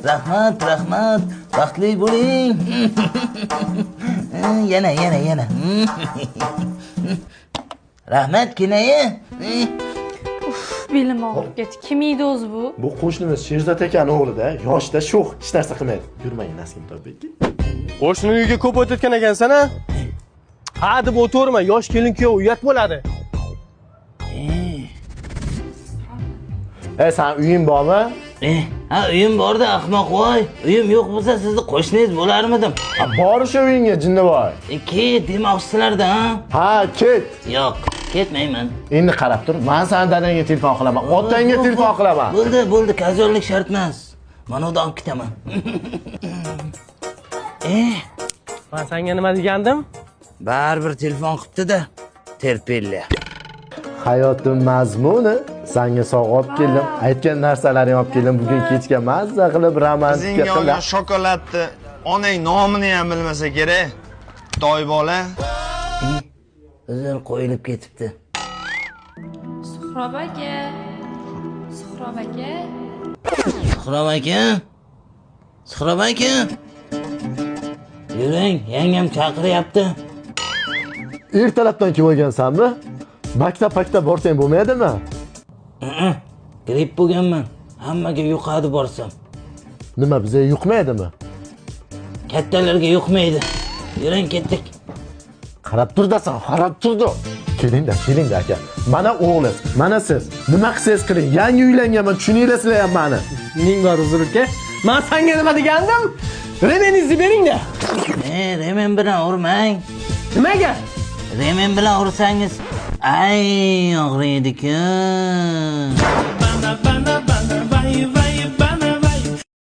Rahmat, rahmat. Baxtli bo'ling. Yana. Rahmat kinoyi. Belim og'rib ketdi. Kim edi o'zi bu? Bu qo'shnimiz Sherzod akaning o'g'lida, yoshda sho'x, hech narsa qilmaydi. Yurmang Nasim To'bekka. Qo'shni uyga ko'p o'tayotgan ekansan-a? Ha deb o'tirma, yosh kelin kuyov uyat bo'ladi. Sen uying bormi? Ha, uyim borda ahmoq voy. Uyim yo'q bo'lsa sizni qo'shningiz bo'larmidim. Bor o'sha uyingga jinnivoy. Ket demoqchilarda, ha? Ha, ket. Yo'q, ketmayman. Endi qarab tur. Men san dadangga telefon qilaman, otangga telefon qilaman. Bo'ldi, kazorlik shart emas. Mana unda olib ketaman. Men senga nima degandim? Baribir telefon qilibdi-da. Terpilla. Hayotim mazmuni. Senga sog'ib keldim. Aytgan narsalaring olib keldim. Bugun kechga mazza qilib romantika qilib. Senga shokoladni onang nomini ham bilmasa kerak. Toy bola. O'zim qo'yilib ketibdi. Suhrob aka. Suhrob aka. Yuring, yangam chaqiryapti. Ertalabdan kelib olgansanmi? Maktab borsang bo'lmaydimi? Gripp bo'lganman. Hammaga yuqadi borsam. Nima bizga yuqmaydimi? Kattalarga yuqmaydi. Yuring ketdik. Qarab turdasan, qarab turdi. Keling-da aka. Mana o'g'lim, mana siz. Nima qilsangiz qiling. Yangi uylanganman, tushuninglar ham meni. Ning bor uzr uka. Men senga nima degandim? Remeningizni bering-da. Remen bilan urmang. Nimaga? Remen bilan ursangiz, ay og'riydi-ku.